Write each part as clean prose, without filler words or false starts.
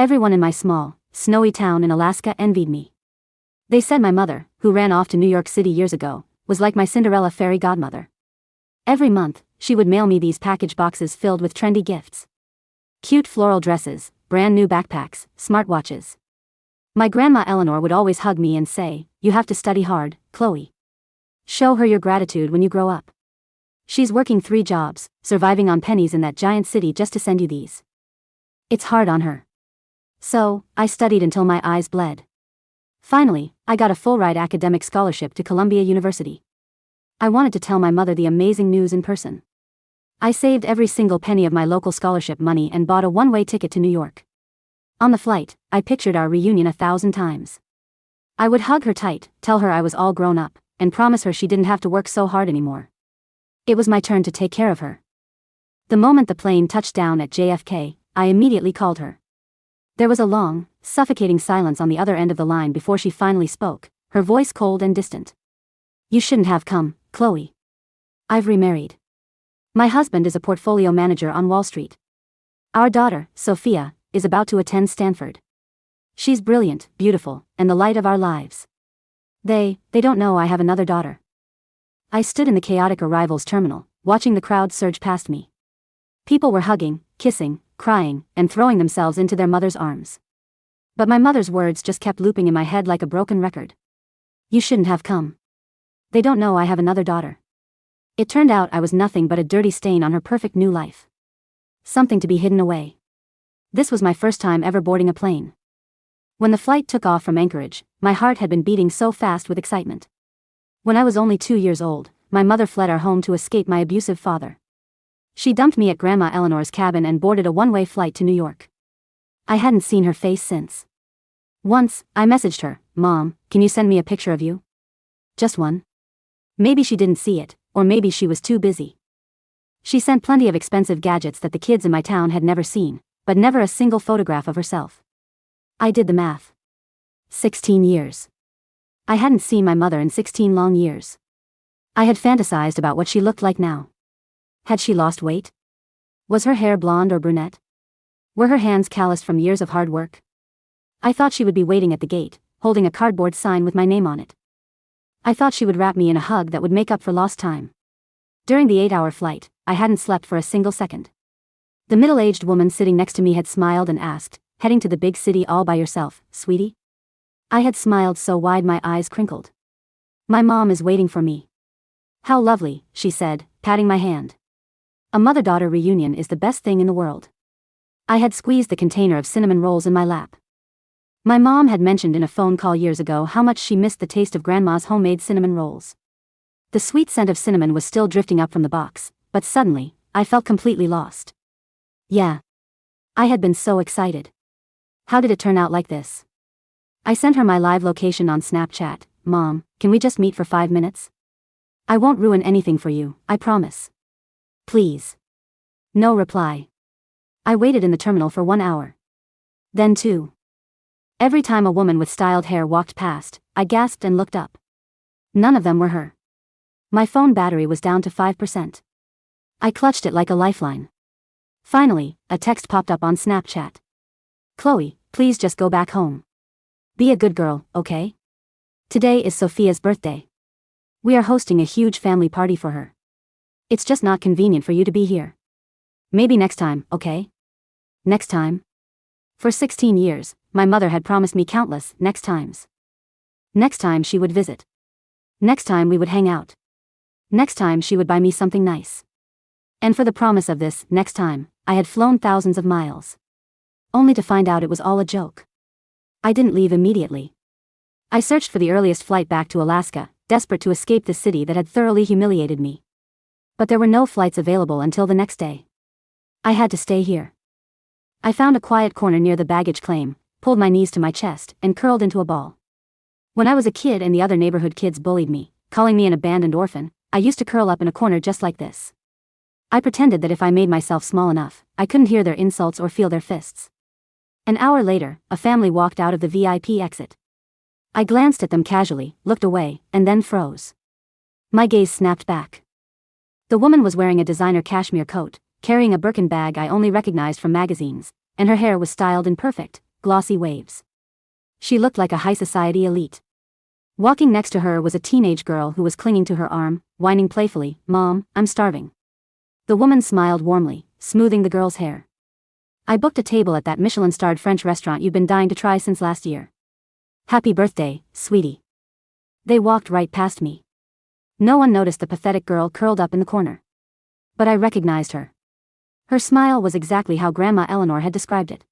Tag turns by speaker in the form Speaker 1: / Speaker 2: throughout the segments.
Speaker 1: Everyone in my small, snowy town in Alaska envied me. They said my mother, who ran off to New York City years ago, was like my Cinderella fairy godmother. Every month, she would mail me these package boxes filled with trendy gifts. Cute floral dresses, brand new backpacks, smartwatches. My Grandma Eleanor would always hug me and say, "You have to study hard, Chloe. Show her your gratitude when you grow up. She's working 3 jobs, surviving on pennies in that giant city just to send you these. It's hard on her." So, I studied until my eyes bled. Finally, I got a full-ride academic scholarship to Columbia University. I wanted to tell my mother the amazing news in person. I saved every single penny of my local scholarship money and bought a one-way ticket to New York. On the flight, I pictured our reunion 1,000 times. I would hug her tight, tell her I was all grown up, and promise her she didn't have to work so hard anymore. It was my turn to take care of her. The moment the plane touched down at JFK, I immediately called her. There was a long, suffocating silence on the other end of the line before she finally spoke, her voice cold and distant. "You shouldn't have come, Chloe. I've remarried. My husband is a portfolio manager on Wall Street. Our daughter, Sophia, is about to attend Stanford. She's brilliant, beautiful, and the light of our lives. They don't know I have another daughter." I stood in the chaotic arrivals terminal, watching the crowd surge past me. People were hugging, kissing, crying, and throwing themselves into their mother's arms. But my mother's words just kept looping in my head like a broken record. "You shouldn't have come. They don't know I have another daughter." It turned out I was nothing but a dirty stain on her perfect new life. Something to be hidden away. This was my first time ever boarding a plane. When the flight took off from Anchorage, my heart had been beating so fast with excitement. When I was only 2 years old, my mother fled our home to escape my abusive father. She dumped me at Grandma Eleanor's cabin and boarded a one-way flight to New York. I hadn't seen her face since. Once, I messaged her, "Mom, can you send me a picture of you? Just one." Maybe she didn't see it, or maybe she was too busy. She sent plenty of expensive gadgets that the kids in my town had never seen, but never a single photograph of herself. I did the math. 16 years. I hadn't seen my mother in 16 long years. I had fantasized about what she looked like now. Had she lost weight? Was her hair blonde or brunette? Were her hands calloused from years of hard work? I thought she would be waiting at the gate, holding a cardboard sign with my name on it. I thought she would wrap me in a hug that would make up for lost time. During the 8-hour flight, I hadn't slept for a single second. The middle-aged woman sitting next to me had smiled and asked, "Heading to the big city all by yourself, sweetie?" I had smiled so wide my eyes crinkled. "My mom is waiting for me." "How lovely," she said, patting my hand. A mother-daughter reunion is the best thing in the world. I had squeezed the container of cinnamon rolls in my lap. My mom had mentioned in a phone call years ago how much she missed the taste of Grandma's homemade cinnamon rolls. The sweet scent of cinnamon was still drifting up from the box, but suddenly, I felt completely lost. Yeah. I had been so excited. How did it turn out like this? I sent her my live location on Snapchat. "Mom, can we just meet for 5 minutes? I won't ruin anything for you, I promise. Please." No reply. I waited in the terminal for 1 hour. Then 2. Every time a woman with styled hair walked past, I gasped and looked up. None of them were her. My phone battery was down to 5%. I clutched it like a lifeline. Finally, a text popped up on Snapchat. "Chloe, please just go back home. Be a good girl, okay? Today is Sophia's birthday. We are hosting a huge family party for her. It's just not convenient for you to be here. Maybe next time, okay? Next time?" For 16 years, my mother had promised me countless next times. Next time she would visit. Next time we would hang out. Next time she would buy me something nice. And for the promise of this next time, I had flown thousands of miles. Only to find out it was all a joke. I didn't leave immediately. I searched for the earliest flight back to Alaska, desperate to escape the city that had thoroughly humiliated me. But there were no flights available until the next day. I had to stay here. I found a quiet corner near the baggage claim, pulled my knees to my chest, and curled into a ball. When I was a kid and the other neighborhood kids bullied me, calling me an abandoned orphan, I used to curl up in a corner just like this. I pretended that if I made myself small enough, I couldn't hear their insults or feel their fists. An hour later, a family walked out of the VIP exit. I glanced at them casually, looked away, and then froze. My gaze snapped back. The woman was wearing a designer cashmere coat, carrying a Birkin bag I only recognized from magazines, and her hair was styled in perfect, glossy waves. She looked like a high society elite. Walking next to her was a teenage girl who was clinging to her arm, whining playfully, "Mom, I'm starving." The woman smiled warmly, smoothing the girl's hair. "I booked a table at that Michelin-starred French restaurant you've been dying to try since last year. Happy birthday, sweetie." They walked right past me. No one noticed the pathetic girl curled up in the corner. But I recognized her. Her smile was exactly how Grandma Eleanor had described it.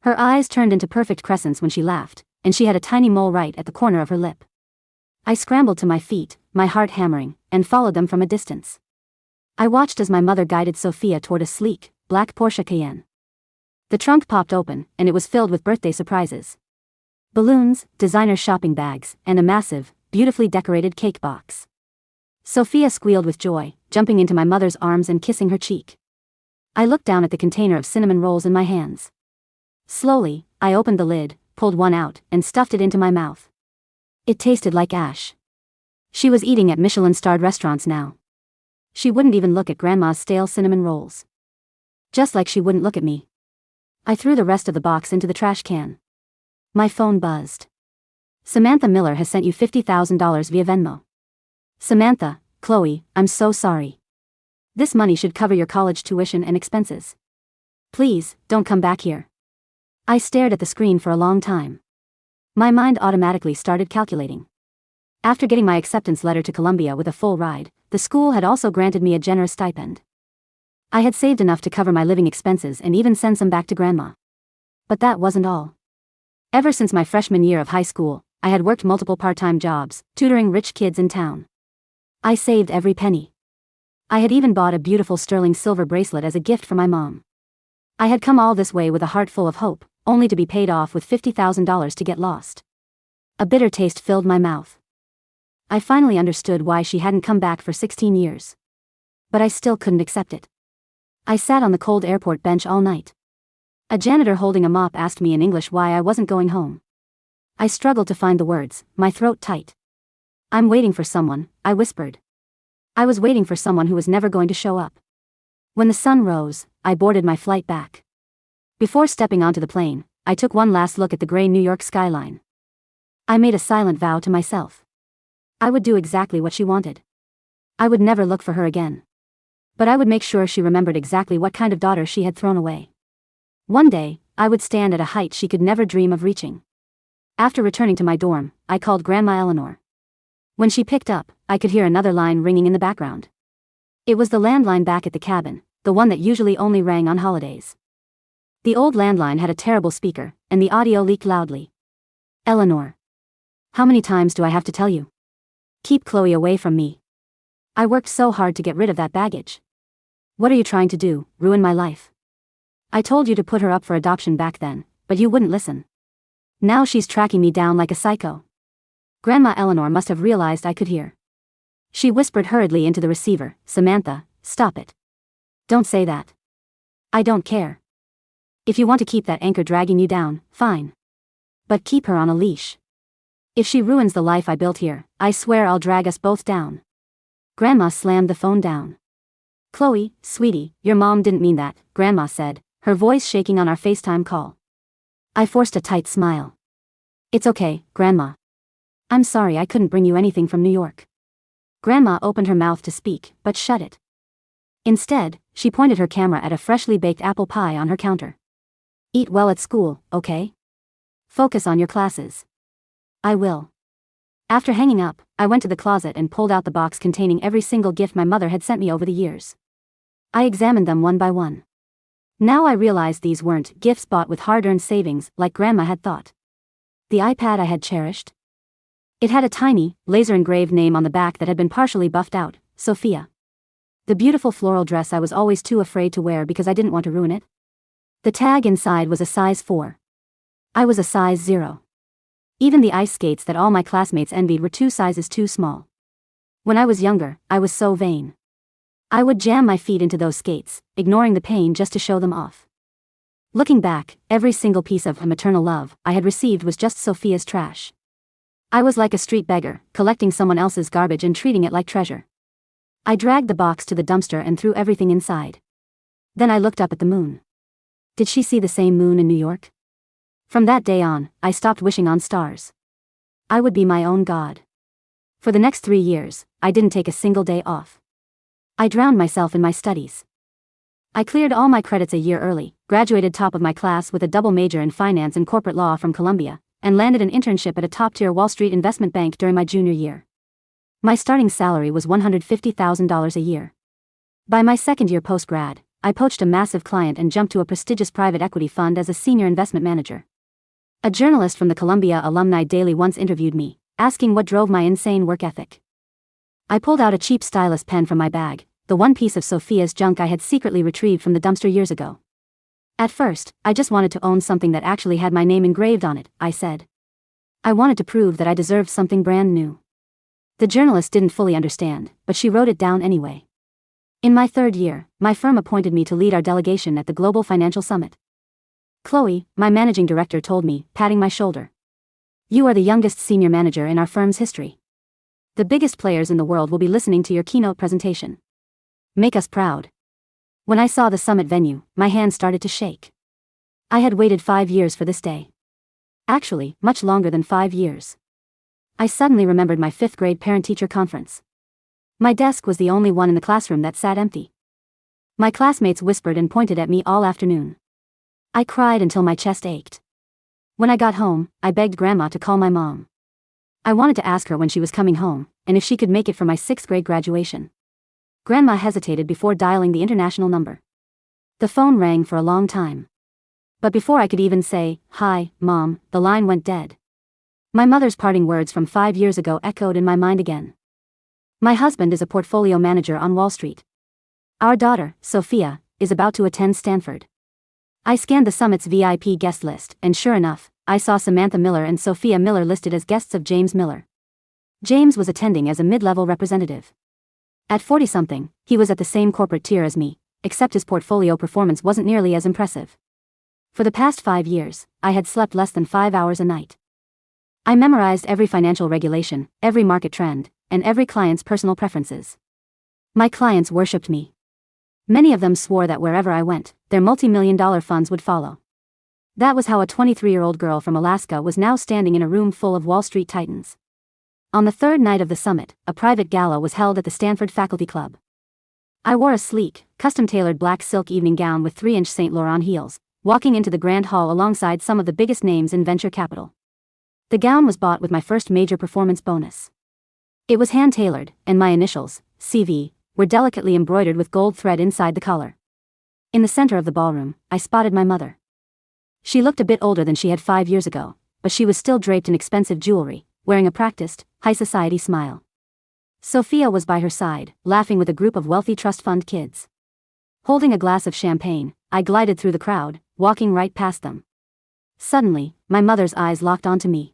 Speaker 1: Her eyes turned into perfect crescents when she laughed, and she had a tiny mole right at the corner of her lip. I scrambled to my feet, my heart hammering, and followed them from a distance. I watched as my mother guided Sophia toward a sleek, black Porsche Cayenne. The trunk popped open, and it was filled with birthday surprises. Balloons, designer shopping bags, and a massive, beautifully decorated cake box. Sophia squealed with joy, jumping into my mother's arms and kissing her cheek. I looked down at the container of cinnamon rolls in my hands. Slowly, I opened the lid, pulled one out, and stuffed it into my mouth. It tasted like ash. She was eating at Michelin-starred restaurants now. She wouldn't even look at Grandma's stale cinnamon rolls. Just like she wouldn't look at me. I threw the rest of the box into the trash can. My phone buzzed. "Samantha Miller has sent you $50,000 via Venmo." "Samantha, Chloe, I'm so sorry. This money should cover your college tuition and expenses. Please, don't come back here." I stared at the screen for a long time. My mind automatically started calculating. After getting my acceptance letter to Columbia with a full ride, the school had also granted me a generous stipend. I had saved enough to cover my living expenses and even send some back to Grandma. But that wasn't all. Ever since my freshman year of high school, I had worked multiple part-time jobs, tutoring rich kids in town. I saved every penny. I had even bought a beautiful sterling silver bracelet as a gift for my mom. I had come all this way with a heart full of hope, only to be paid off with $50,000 to get lost. A bitter taste filled my mouth. I finally understood why she hadn't come back for 16 years. But I still couldn't accept it. I sat on the cold airport bench all night. A janitor holding a mop asked me in English why I wasn't going home. I struggled to find the words, my throat tight. "I'm waiting for someone," I whispered. I was waiting for someone who was never going to show up. When the sun rose, I boarded my flight back. Before stepping onto the plane, I took one last look at the gray New York skyline. I made a silent vow to myself. I would do exactly what she wanted. I would never look for her again. But I would make sure she remembered exactly what kind of daughter she had thrown away. One day, I would stand at a height she could never dream of reaching. After returning to my dorm, I called Grandma Eleanor. When she picked up, I could hear another line ringing in the background. It was the landline back at the cabin, the one that usually only rang on holidays. The old landline had a terrible speaker, and the audio leaked loudly. "Eleanor. How many times do I have to tell you? Keep Chloe away from me. I worked so hard to get rid of that baggage. What are you trying to do, ruin my life? I told you to put her up for adoption back then, but you wouldn't listen. Now she's tracking me down like a psycho." Grandma Eleanor must have realized I could hear. She whispered hurriedly into the receiver, "Samantha, stop it. Don't say that. I don't care. If you want to keep that anchor dragging you down, fine. But keep her on a leash. If she ruins the life I built here, I swear I'll drag us both down." Grandma slammed the phone down. "Chloe, sweetie, your mom didn't mean that," Grandma said, her voice shaking on our FaceTime call. I forced a tight smile. "It's okay, Grandma. I'm sorry I couldn't bring you anything from New York." Grandma opened her mouth to speak, but shut it. Instead, she pointed her camera at a freshly baked apple pie on her counter. "Eat well at school, okay? Focus on your classes." "I will." After hanging up, I went to the closet and pulled out the box containing every single gift my mother had sent me over the years. I examined them one by one. Now I realized these weren't gifts bought with hard-earned savings like Grandma had thought. The iPad I had cherished. It had a tiny, laser-engraved name on the back that had been partially buffed out, Sophia. The beautiful floral dress I was always too afraid to wear because I didn't want to ruin it. The tag inside was a size 4. I was a size 0. Even the ice skates that all my classmates envied were 2 sizes too small. When I was younger, I was so vain. I would jam my feet into those skates, ignoring the pain just to show them off. Looking back, every single piece of maternal love I had received was just Sophia's trash. I was like a street beggar, collecting someone else's garbage and treating it like treasure. I dragged the box to the dumpster and threw everything inside. Then I looked up at the moon. Did she see the same moon in New York? From that day on, I stopped wishing on stars. I would be my own god. For the next 3 years, I didn't take a single day off. I drowned myself in my studies. I cleared all my credits a year early, graduated top of my class with a double major in finance and corporate law from Columbia, and landed an internship at a top-tier Wall Street investment bank during my junior year. My starting salary was $150,000 a year. By my second year post-grad, I poached a massive client and jumped to a prestigious private equity fund as a senior investment manager. A journalist from the Columbia Alumni Daily once interviewed me, asking what drove my insane work ethic. I pulled out a cheap stylus pen from my bag, the one piece of Sophia's junk I had secretly retrieved from the dumpster years ago. At first, I just wanted to own something that actually had my name engraved on it, I said. I wanted to prove that I deserved something brand new. The journalist didn't fully understand, but she wrote it down anyway. In my 3rd year, my firm appointed me to lead our delegation at the Global Financial Summit. Chloe, my managing director, told me, patting my shoulder. You are the youngest senior manager in our firm's history. The biggest players in the world will be listening to your keynote presentation. Make us proud. When I saw the summit venue, my hands started to shake. I had waited 5 years for this day. Actually, much longer than 5 years. I suddenly remembered my 5th grade parent-teacher conference. My desk was the only one in the classroom that sat empty. My classmates whispered and pointed at me all afternoon. I cried until my chest ached. When I got home, I begged Grandma to call my mom. I wanted to ask her when she was coming home, and if she could make it for my 6th grade graduation. Grandma hesitated before dialing the international number. The phone rang for a long time. But before I could even say, "Hi, Mom," the line went dead. My mother's parting words from 5 years ago echoed in my mind again. My husband is a portfolio manager on Wall Street. Our daughter, Sophia, is about to attend Stanford. I scanned the summit's VIP guest list, and sure enough, I saw Samantha Miller and Sophia Miller listed as guests of James Miller. James was attending as a mid-level representative. At 40-something, he was at the same corporate tier as me, except his portfolio performance wasn't nearly as impressive. For the past 5 years, I had slept less than 5 hours a night. I memorized every financial regulation, every market trend, and every client's personal preferences. My clients worshipped me. Many of them swore that wherever I went, their multi-million-dollar funds would follow. That was how a 23-year-old girl from Alaska was now standing in a room full of Wall Street titans. On the 3rd night of the summit, a private gala was held at the Stanford Faculty Club. I wore a sleek, custom-tailored black silk evening gown with 3-inch Saint Laurent heels, walking into the grand hall alongside some of the biggest names in venture capital. The gown was bought with my first major performance bonus. It was hand-tailored, and my initials, CV, were delicately embroidered with gold thread inside the collar. In the center of the ballroom, I spotted my mother. She looked a bit older than she had 5 years ago, but she was still draped in expensive jewelry, wearing a practiced, high-society smile. Sophia was by her side, laughing with a group of wealthy trust fund kids. Holding a glass of champagne, I glided through the crowd, walking right past them. Suddenly, my mother's eyes locked onto me.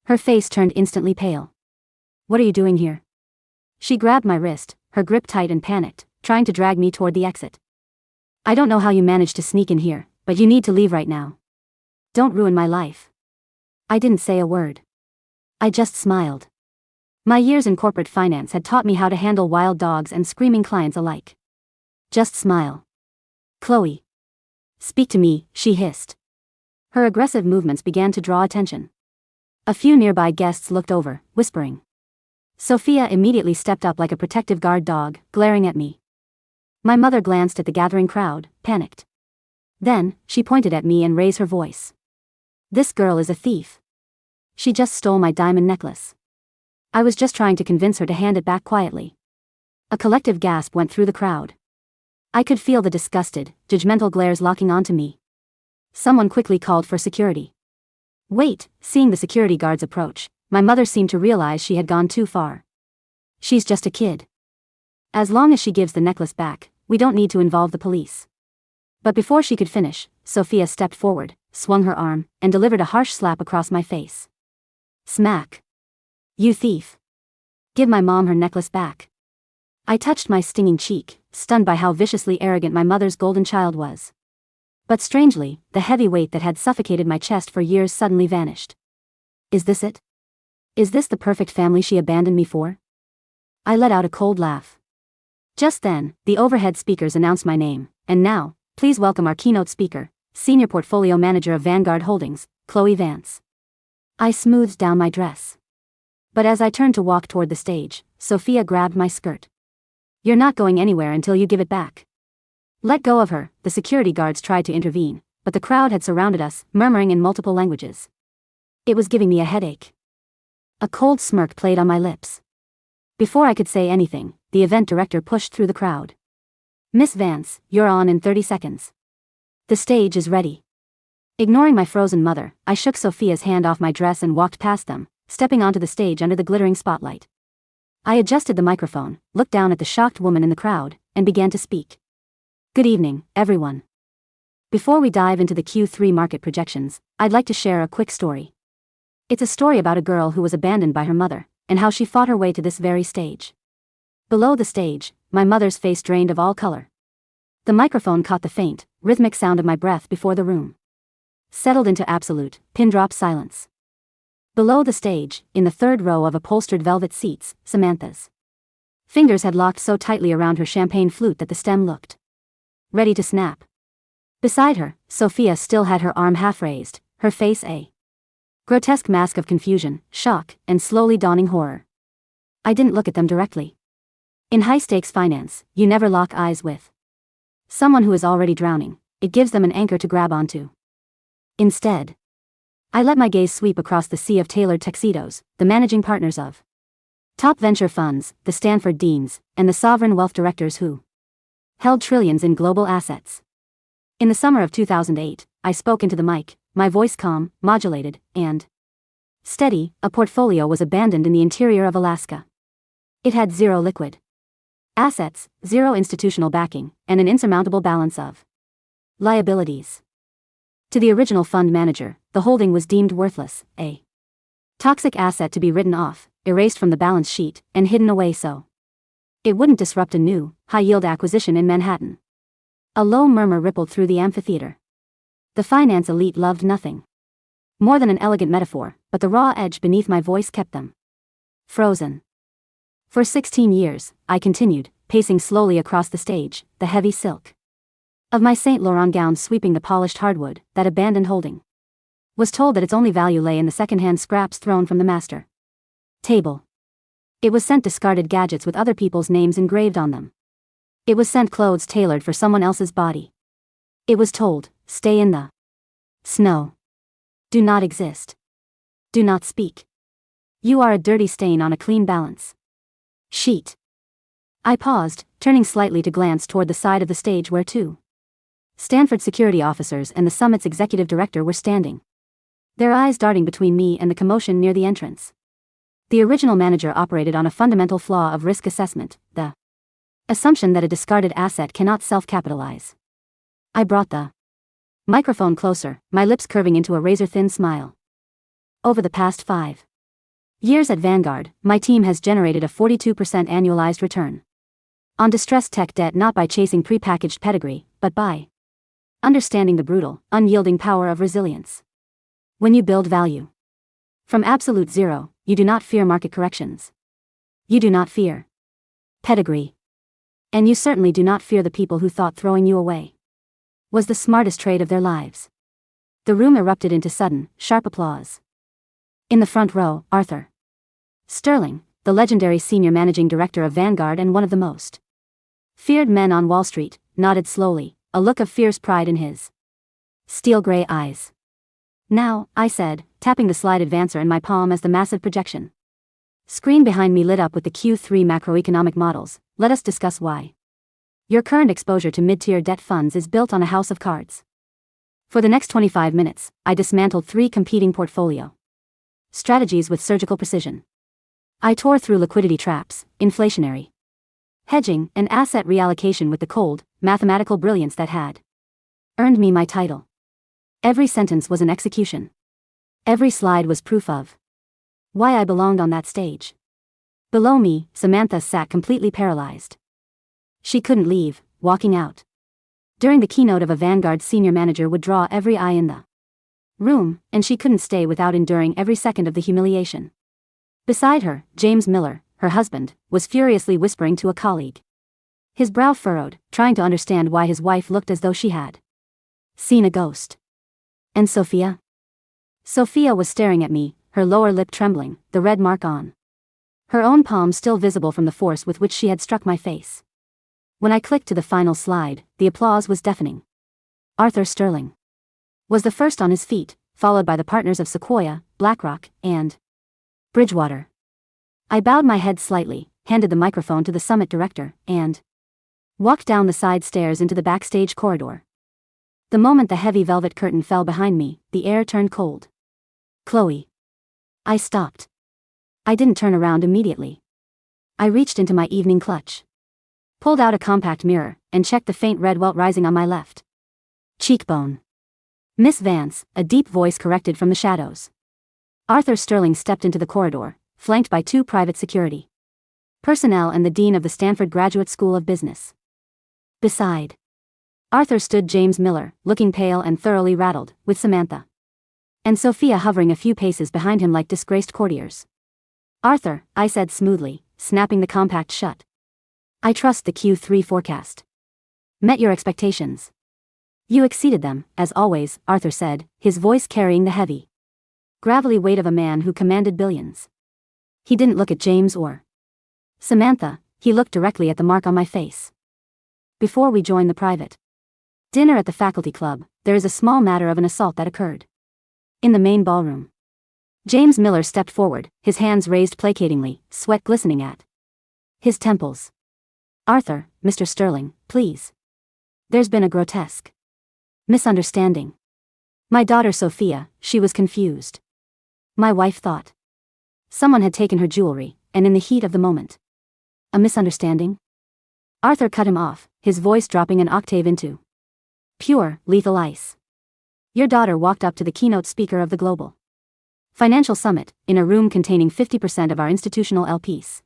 Speaker 1: Her face turned instantly pale. "What are you doing here?" She grabbed my wrist, her grip tight and panicked, trying to drag me toward the exit. "I don't know how you managed to sneak in here, but you need to leave right now. Don't ruin my life." I didn't say a word. I just smiled. My years in corporate finance had taught me how to handle wild dogs and screaming clients alike. Just smile. "Chloe. Speak to me," she hissed. Her aggressive movements began to draw attention. A few nearby guests looked over, whispering. Sophia immediately stepped up like a protective guard dog, glaring at me. My mother glanced at the gathering crowd, panicked. Then, she pointed at me and raised her voice. "This girl is a thief. She just stole my diamond necklace." I was just trying to convince her to hand it back quietly. A collective gasp went through the crowd. I could feel the disgusted, judgmental glares locking onto me. Someone quickly called for security. "Wait," seeing the security guards approach, my mother seemed to realize she had gone too far. "She's just a kid. As long as she gives the necklace back, we don't need to involve the police." But before she could finish, Sophia stepped forward, swung her arm, and delivered a harsh slap across my face. Smack. "You thief. Give my mom her necklace back." I touched my stinging cheek, stunned by how viciously arrogant my mother's golden child was. But strangely, the heavy weight that had suffocated my chest for years suddenly vanished. Is this it? Is this the perfect family she abandoned me for? I let out a cold laugh. Just then, the overhead speakers announced my name, and now, please welcome our keynote speaker, Senior Portfolio Manager of Vanguard Holdings, Chloe Vance. I smoothed down my dress. But as I turned to walk toward the stage, Sophia grabbed my skirt. You're not going anywhere until you give it back. Let go of her. The security guards tried to intervene, but the crowd had surrounded us, murmuring in multiple languages. It was giving me a headache. A cold smirk played on my lips. Before I could say anything, the event director pushed through the crowd. Miss Vance, you're on in 30 seconds. The stage is ready. Ignoring my frozen mother, I shook Sophia's hand off my dress and walked past them, stepping onto the stage under the glittering spotlight. I adjusted the microphone, looked down at the shocked woman in the crowd, and began to speak. Good evening, everyone. Before we dive into the Q3 market projections, I'd like to share a quick story. It's a story about a girl who was abandoned by her mother, and how she fought her way to this very stage. Below the stage, my mother's face drained of all color. The microphone caught the faint, rhythmic sound of my breath before the room settled into absolute, pin-drop silence. Below the stage, in the third row of upholstered velvet seats, Samantha's fingers had locked so tightly around her champagne flute that the stem looked ready to snap. Beside her, Sophia still had her arm half raised, her face a grotesque mask of confusion, shock, and slowly dawning horror. I didn't look at them directly. In high-stakes finance, you never lock eyes with someone who is already drowning. It gives them an anchor to grab onto. Instead, I let my gaze sweep across the sea of tailored tuxedos, the managing partners of top venture funds, the Stanford deans, and the sovereign wealth directors who held trillions in global assets. In the summer of 2008, I spoke into the mic, my voice calm, modulated, and steady. A portfolio was abandoned in the interior of Alaska. It had zero liquid assets, zero institutional backing, and an insurmountable balance of liabilities. To the original fund manager, the holding was deemed worthless, a toxic asset to be written off, erased from the balance sheet, and hidden away so it wouldn't disrupt a new, high-yield acquisition in Manhattan. A low murmur rippled through the amphitheater. The finance elite loved nothing more than an elegant metaphor, but the raw edge beneath my voice kept them frozen. For 16 years, I continued, pacing slowly across the stage, the heavy silk of my Saint Laurent gown sweeping the polished hardwood. That abandoned holding was told that its only value lay in the second-hand scraps thrown from the master table. It was sent discarded gadgets with other people's names engraved on them. It was sent clothes tailored for someone else's body. It was told, stay in the snow. Do not exist. Do not speak. You are a dirty stain on a clean balance sheet. I paused, turning slightly to glance toward the side of the stage where two Stanford security officers and the summit's executive director were standing, their eyes darting between me and the commotion near the entrance. The original manager operated on a fundamental flaw of risk assessment, the assumption that a discarded asset cannot self-capitalize. I brought the microphone closer, my lips curving into a razor-thin smile. Over the past 5 years at Vanguard, my team has generated a 42% annualized return on distressed tech debt, not by chasing prepackaged pedigree, but by understanding the brutal, unyielding power of resilience. When you build value from absolute zero, you do not fear market corrections. You do not fear pedigree. And you certainly do not fear the people who thought throwing you away was the smartest trade of their lives. The room erupted into sudden, sharp applause. In the front row, Arthur Sterling, the legendary senior managing director of Vanguard and one of the most feared men on Wall Street, nodded slowly, a look of fierce pride in his steel gray eyes. Now, I said, tapping the slide advancer in my palm as the massive projection screen behind me lit up with the Q3 macroeconomic models, let us discuss why your current exposure to mid-tier debt funds is built on a house of cards. For the next 25 minutes, I dismantled 3 competing portfolio strategies with surgical precision. I tore through liquidity traps, inflationary hedging, and asset reallocation with the cold, mathematical brilliance that had earned me my title. Every sentence was an execution. Every slide was proof of why I belonged on that stage. Below me, Samantha sat completely paralyzed. She couldn't leave, walking out during the keynote of a Vanguard senior manager would draw every eye in the room, and she couldn't stay without enduring every second of the humiliation. Beside her, James Miller, her husband, was furiously whispering to a colleague. His brow furrowed, trying to understand why his wife looked as though she had Seen a ghost. And Sophia? Sophia was staring at me, her lower lip trembling, the red mark on her own palm still visible from the force with which she had struck my face. When I clicked to the final slide, the applause was deafening. Arthur Sterling was the first on his feet, followed by the partners of Sequoia, BlackRock, and Bridgewater. I bowed my head slightly, handed the microphone to the summit director, and walked down the side stairs into the backstage corridor. The moment the heavy velvet curtain fell behind me, the air turned cold. Chloe. I stopped. I didn't turn around immediately. I reached into my evening clutch, pulled out a compact mirror, and checked the faint red welt rising on my left cheekbone. Miss Vance, a deep voice corrected from the shadows. Arthur Sterling stepped into the corridor, flanked by 2 private security personnel and the dean of the Stanford Graduate School of Business. Beside Arthur stood James Miller, looking pale and thoroughly rattled, with Samantha and Sophia hovering a few paces behind him like disgraced courtiers. Arthur, I said smoothly, snapping the compact shut. I trust the Q3 forecast met your expectations. You exceeded them, as always, Arthur said, his voice carrying the heavy, gravelly weight of a man who commanded billions. He didn't look at James or Samantha, he looked directly at the mark on my face. Before we join the private dinner at the faculty club, there is a small matter of an assault that occurred in the main ballroom. James Miller stepped forward, his hands raised placatingly, sweat glistening at his temples. Arthur, Mr. Sterling, please. There's been a grotesque misunderstanding. My daughter Sophia, she was confused. My wife thought someone had taken her jewelry, and in the heat of the moment. A misunderstanding? Arthur cut him off, his voice dropping an octave into pure, lethal ice. Your daughter walked up to the keynote speaker of the Global Financial Summit, in a room containing 50% of our institutional LPs,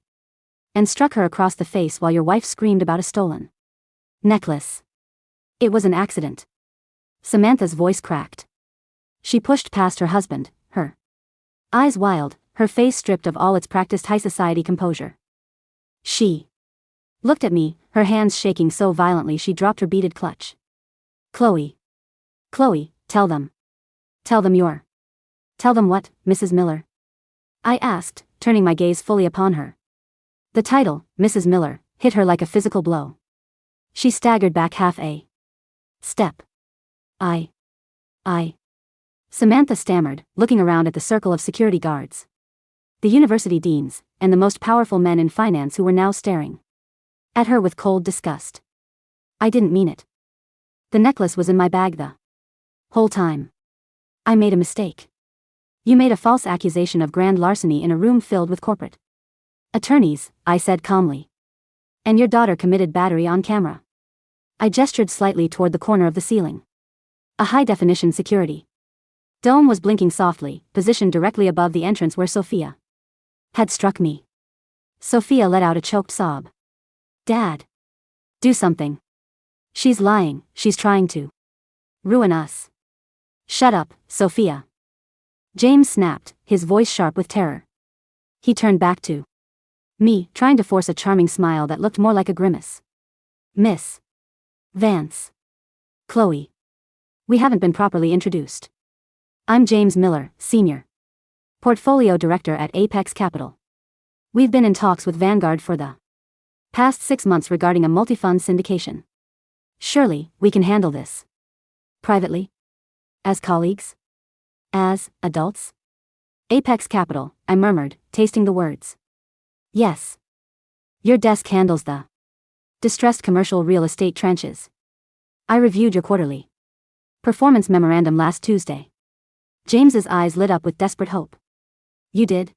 Speaker 1: and struck her across the face while your wife screamed about a stolen necklace. It was an accident. Samantha's voice cracked. She pushed past her husband, her eyes wild, her face stripped of all its practiced high society composure. She looked at me, her hands shaking so violently she dropped her beaded clutch. Chloe. Chloe, tell them. Tell them you're. Tell them what, Mrs. Miller? I asked, turning my gaze fully upon her. The title, Mrs. Miller, hit her like a physical blow. She staggered back half a step. I. Samantha stammered, looking around at the circle of security guards, the university deans, and the most powerful men in finance who were now staring at her with cold disgust. I didn't mean it. The necklace was in my bag the whole time. I made a mistake. You made a false accusation of grand larceny in a room filled with corporate attorneys, I said calmly. And your daughter committed battery on camera. I gestured slightly toward the corner of the ceiling. A high-definition security dome was blinking softly, positioned directly above the entrance where Sophia had struck me. Sophia let out a choked sob. Dad. Do something. She's lying, she's trying to ruin us. Shut up, Sophia. James snapped, his voice sharp with terror. He turned back to me, trying to force a charming smile that looked more like a grimace. Miss Vance. Chloe. We haven't been properly introduced. I'm James Miller, Senior Portfolio Director at Apex Capital. We've been in talks with Vanguard for the past 6 months regarding a multi-fund syndication. Surely, we can handle this. Privately? As colleagues? As adults? Apex Capital, I murmured, tasting the words. Yes. Your desk handles the distressed commercial real estate tranches. I reviewed your quarterly performance memorandum last Tuesday. James's eyes lit up with desperate hope. You did?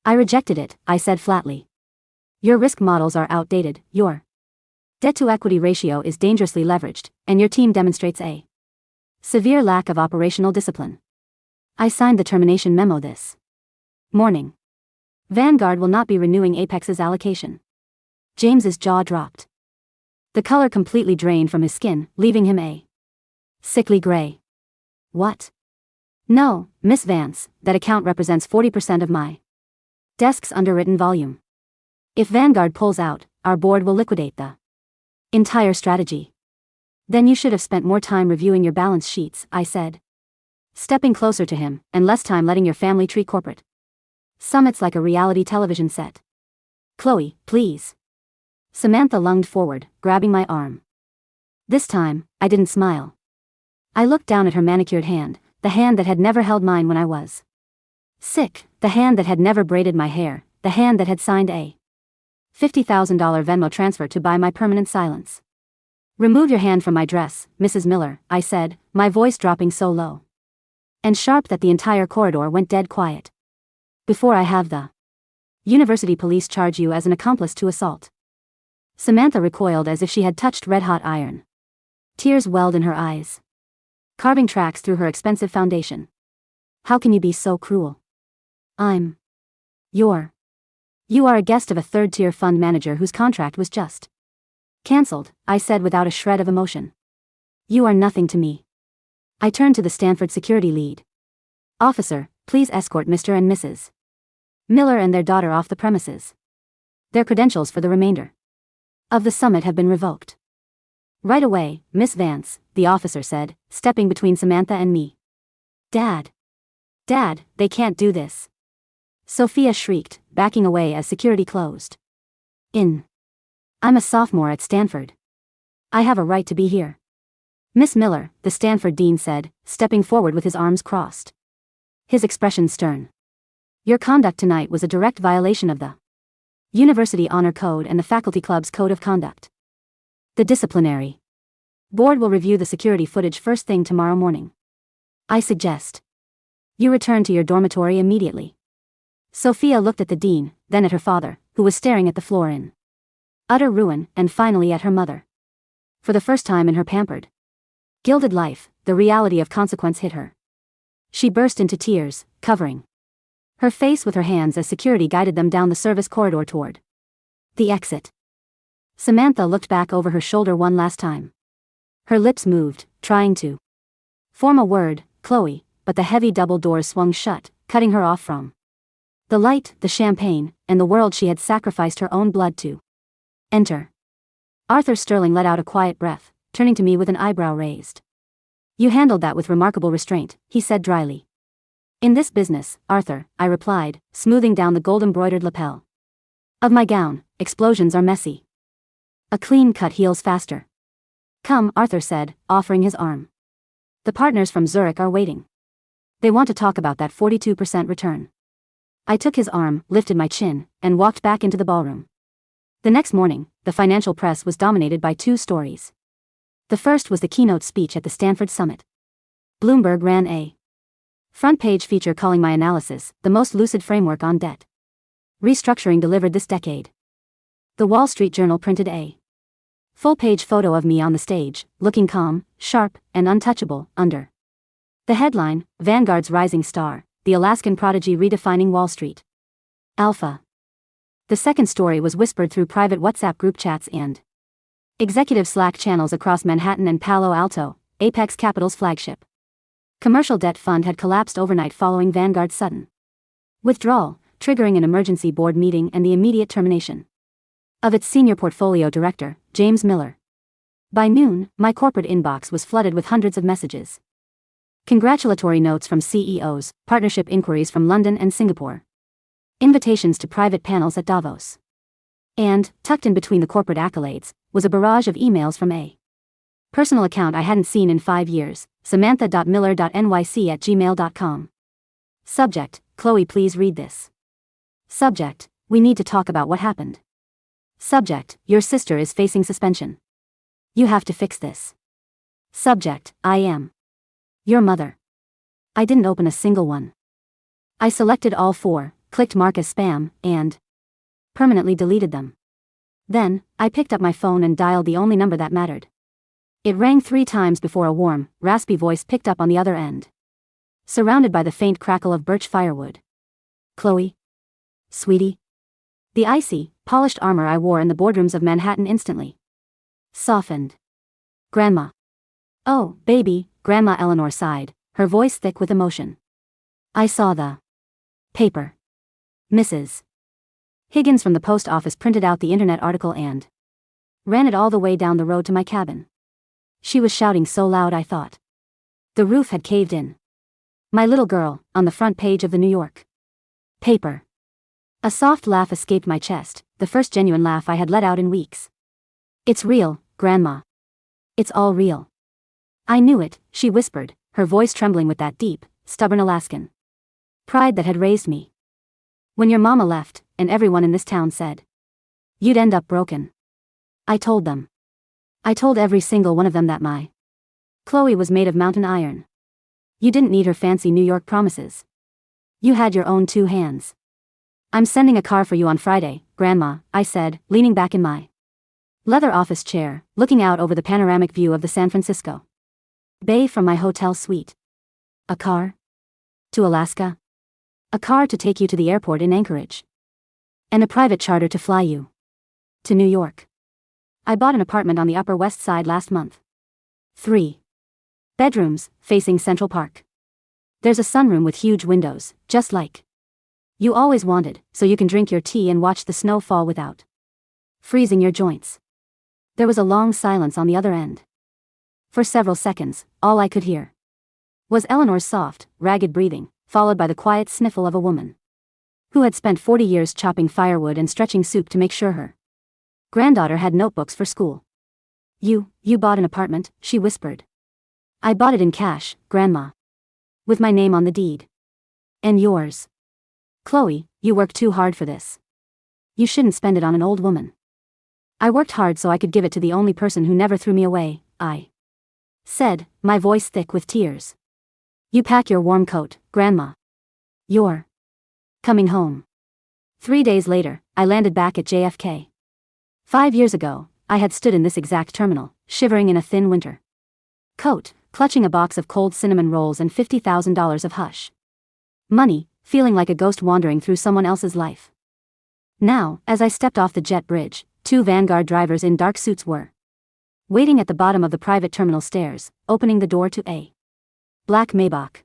Speaker 1: I rejected it, I said flatly. Your risk models are outdated, your debt-to-equity ratio is dangerously leveraged, and your team demonstrates a severe lack of operational discipline. I signed the termination memo this morning. Vanguard will not be renewing Apex's allocation. James's jaw dropped. The color completely drained from his skin, leaving him a sickly gray. What? No, Miss Vance, that account represents 40% of my desk's underwritten volume. If Vanguard pulls out, our board will liquidate the entire strategy. Then you should have spent more time reviewing your balance sheets, I said. Stepping closer to him, and less time letting your family treat corporate summits like a reality television set. Chloe, please. Samantha lunged forward, grabbing my arm. This time, I didn't smile. I looked down at her manicured hand, the hand that had never held mine when I was sick, the hand that had never braided my hair, the hand that had signed a $50,000 Venmo transfer to buy my permanent silence. Remove your hand from my dress, Mrs. Miller, I said, my voice dropping so low and sharp that the entire corridor went dead quiet. Before I have the university police charge you as an accomplice to assault. Samantha recoiled as if she had touched red-hot iron. Tears welled in her eyes, carving tracks through her expensive foundation. How can you be so cruel? You are a guest of a third-tier fund manager whose contract was just cancelled, I said without a shred of emotion. You are nothing to me. I turned to the Stanford security lead. Officer, please escort Mr. and Mrs. Miller and their daughter off the premises. Their credentials for the remainder of the summit have been revoked. Right away, Miss Vance, the officer said, stepping between Samantha and me. Dad, they can't do this. Sophia shrieked, backing away as security closed. I'm a sophomore at Stanford. I have a right to be here. Miss Miller, the Stanford dean said, stepping forward with his arms crossed. His expression stern. Your conduct tonight was a direct violation of the University Honor Code and the Faculty Club's Code of Conduct. The disciplinary board will review the security footage first thing tomorrow morning. I suggest you return to your dormitory immediately. Sophia looked at the dean, then at her father, who was staring at the floor in utter ruin, and finally at her mother. For the first time in her pampered, gilded life, the reality of consequence hit her. She burst into tears, covering her face with her hands as security guided them down the service corridor toward the exit. Samantha looked back over her shoulder one last time. Her lips moved, trying to form a word, Chloe, but the heavy double doors swung shut, cutting her off from the light, the champagne, and the world she had sacrificed her own blood to enter. Arthur Sterling let out a quiet breath, turning to me with an eyebrow raised. You handled that with remarkable restraint, he said dryly. In this business, Arthur, I replied, smoothing down the gold-embroidered lapel of my gown, explosions are messy. A clean cut heals faster. Come, Arthur said, offering his arm. The partners from Zurich are waiting. They want to talk about that 42% return. I took his arm, lifted my chin, and walked back into the ballroom. The next morning, the financial press was dominated by two stories. The first was the keynote speech at the Stanford Summit. Bloomberg ran a front page feature calling my analysis the most lucid framework on debt restructuring delivered this decade. The Wall Street Journal printed a full-page photo of me on the stage, looking calm, sharp, and untouchable, under the headline, Vanguard's Rising Star, the Alaskan Prodigy Redefining Wall Street. Alpha. The second story was whispered through private WhatsApp group chats and executive Slack channels across Manhattan and Palo Alto. Apex Capital's flagship commercial debt fund had collapsed overnight following Vanguard's sudden withdrawal, triggering an emergency board meeting and the immediate termination of its senior portfolio director, James Miller. By noon, my corporate inbox was flooded with hundreds of messages. Congratulatory notes from CEOs, partnership inquiries from London and Singapore, invitations to private panels at Davos. And, tucked in between the corporate accolades, was a barrage of emails from a personal account I hadn't seen in 5 years, samantha.miller.nyc@gmail.com. Subject, Chloe, please read this. Subject, we need to talk about what happened. Subject, your sister is facing suspension. You have to fix this. Subject, I am your mother. I didn't open a single one. I selected all 4, clicked mark as spam, and permanently deleted them. Then, I picked up my phone and dialed the only number that mattered. It rang 3 times before a warm, raspy voice picked up on the other end. Surrounded by the faint crackle of birch firewood. Chloe? Sweetie? The icy, polished armor I wore in the boardrooms of Manhattan instantly softened. Grandma. Oh, baby, Grandma Eleanor sighed, her voice thick with emotion. I saw the paper. Mrs. Higgins from the post office printed out the internet article and ran it all the way down the road to my cabin. She was shouting so loud I thought the roof had caved in. My little girl, on the front page of the New York paper. A soft laugh escaped my chest, the first genuine laugh I had let out in weeks. It's real, Grandma. It's all real. I knew it, she whispered, her voice trembling with that deep, stubborn Alaskan pride that had raised me. When your mama left, and everyone in this town said you'd end up broken. I told them. I told every single one of them that my Chloe was made of mountain iron. You didn't need her fancy New York promises. You had your own 2 hands. I'm sending a car for you on Friday, Grandma, I said, leaning back in my leather office chair, looking out over the panoramic view of the San Francisco Bay from my hotel suite. A car? To Alaska? A car to take you to the airport in Anchorage. And a private charter to fly you to New York. I bought an apartment on the Upper West Side last month. 3 bedrooms, facing Central Park. There's a sunroom with huge windows, just like you always wanted, so you can drink your tea and watch the snow fall without freezing your joints. There was a long silence on the other end. For several seconds, all I could hear was Eleanor's soft, ragged breathing, followed by the quiet sniffle of a woman who had spent 40 years chopping firewood and stretching soup to make sure her granddaughter had notebooks for school. You bought an apartment, she whispered. I bought it in cash, Grandma. With my name on the deed. And yours. Chloe, you worked too hard for this. You shouldn't spend it on an old woman. I worked hard so I could give it to the only person who never threw me away, I said, my voice thick with tears. You pack your warm coat, Grandma. You're coming home. 3 days later, I landed back at JFK. 5 years ago, I had stood in this exact terminal, shivering in a thin winter coat, clutching a box of cold cinnamon rolls and $50,000 of hush money, feeling like a ghost wandering through someone else's life. Now, as I stepped off the jet bridge, 2 Vanguard drivers in dark suits were waiting at the bottom of the private terminal stairs, opening the door to a black Maybach.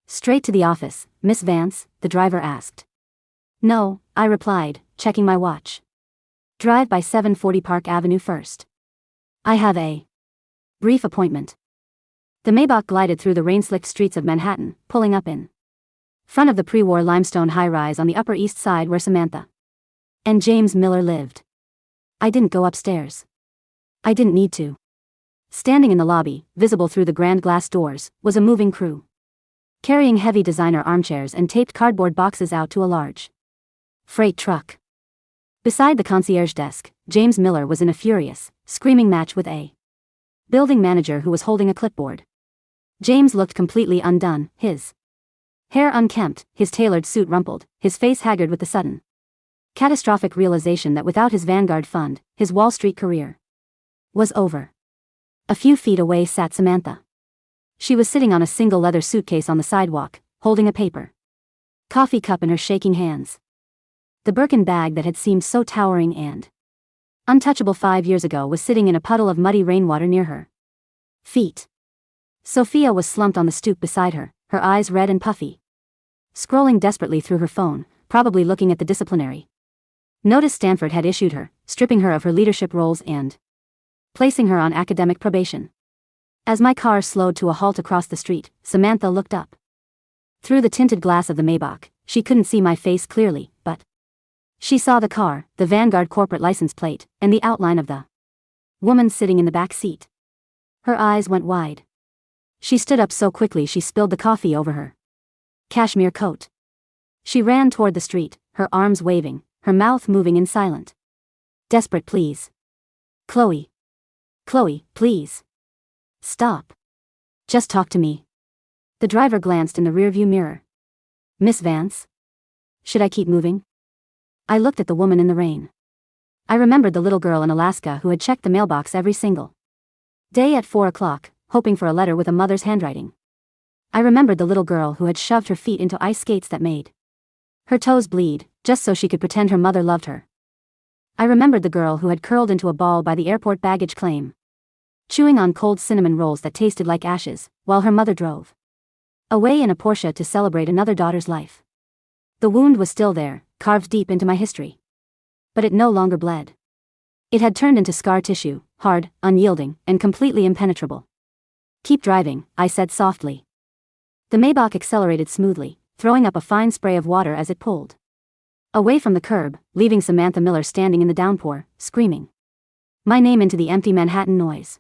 Speaker 1: Straight to the office, Miss Vance, the driver asked. No, I replied, checking my watch. Drive by 740 Park Avenue first. I have a brief appointment. The Maybach glided through the rain-slicked streets of Manhattan, pulling up in front of the pre-war limestone high-rise on the Upper East Side where Samantha and James Miller lived. I didn't go upstairs. I didn't need to. Standing in the lobby, visible through the grand glass doors, was a moving crew, carrying heavy designer armchairs and taped cardboard boxes out to a large freight truck. Beside the concierge desk, James Miller was in a furious, screaming match with a building manager who was holding a clipboard. James looked completely undone, his hair unkempt, his tailored suit rumpled, his face haggard with the sudden catastrophic realization that without his Vanguard fund, his Wall Street career was over. A few feet away sat Samantha. She was sitting on a single leather suitcase on the sidewalk, holding a paper coffee cup in her shaking hands. The Birkin bag that had seemed so towering and untouchable 5 years ago was sitting in a puddle of muddy rainwater near her feet. Sophia was slumped on the stoop beside her, her eyes red and puffy, scrolling desperately through her phone, probably looking at the disciplinary notice Stanford had issued her, stripping her of her leadership roles and placing her on academic probation. As my car slowed to a halt across the street, Samantha looked up. Through the tinted glass of the Maybach, she couldn't see my face clearly, but she saw the car, the Vanguard corporate license plate, and the outline of the woman sitting in the back seat. Her eyes went wide. She stood up so quickly she spilled the coffee over her cashmere coat. She ran toward the street, her arms waving, her mouth moving in silent, desperate pleas. Chloe. Chloe, please. Stop. Just talk to me. The driver glanced in the rearview mirror. Miss Vance? Should I keep moving? I looked at the woman in the rain. I remembered the little girl in Alaska who had checked the mailbox every single day at 4 o'clock, hoping for a letter with a mother's handwriting. I remembered the little girl who had shoved her feet into ice skates that made her toes bleed, just so she could pretend her mother loved her. I remembered the girl who had curled into a ball by the airport baggage claim, chewing on cold cinnamon rolls that tasted like ashes, while her mother drove away in a Porsche to celebrate another daughter's life. The wound was still there, carved deep into my history. But it no longer bled. It had turned into scar tissue, hard, unyielding, and completely impenetrable. Keep driving, I said softly. The Maybach accelerated smoothly, throwing up a fine spray of water as it pulled away from the curb, leaving Samantha Miller standing in the downpour, screaming my name into the empty Manhattan noise.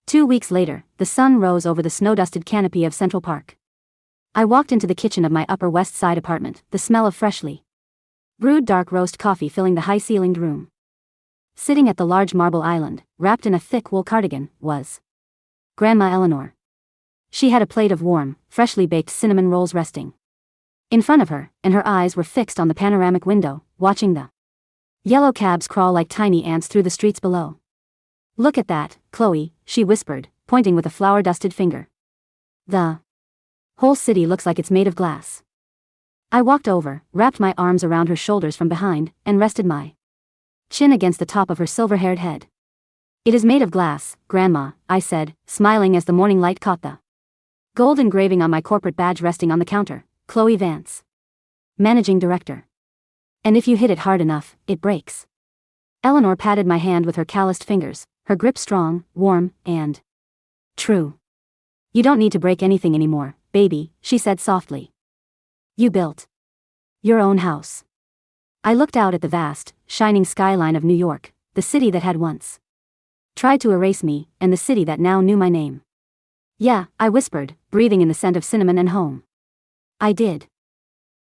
Speaker 1: 2 weeks later, the sun rose over the snow-dusted canopy of Central Park. I walked into the kitchen of my Upper West Side apartment, the smell of freshly brewed dark roast coffee filling the high-ceilinged room. Sitting at the large marble island, wrapped in a thick wool cardigan, was Grandma Eleanor. She had a plate of warm, freshly baked cinnamon rolls resting in front of her, and her eyes were fixed on the panoramic window, watching the yellow cabs crawl like tiny ants through the streets below. Look at that, Chloe, she whispered, pointing with a flour-dusted finger. The whole city looks like it's made of glass. I walked over, wrapped my arms around her shoulders from behind, and rested my chin against the top of her silver-haired head. It is made of glass, Grandma, I said, smiling as the morning light caught the gold engraving on my corporate badge resting on the counter. Chloe Vance, Managing Director. And if you hit it hard enough, it breaks. Eleanor patted my hand with her calloused fingers, her grip strong, warm, and true. You don't need to break anything anymore, baby, she said softly. You built your own house. I looked out at the vast, shining skyline of New York, the city that had once tried to erase me, and the city that now knew my name. Yeah, I whispered, breathing in the scent of cinnamon and home. I did.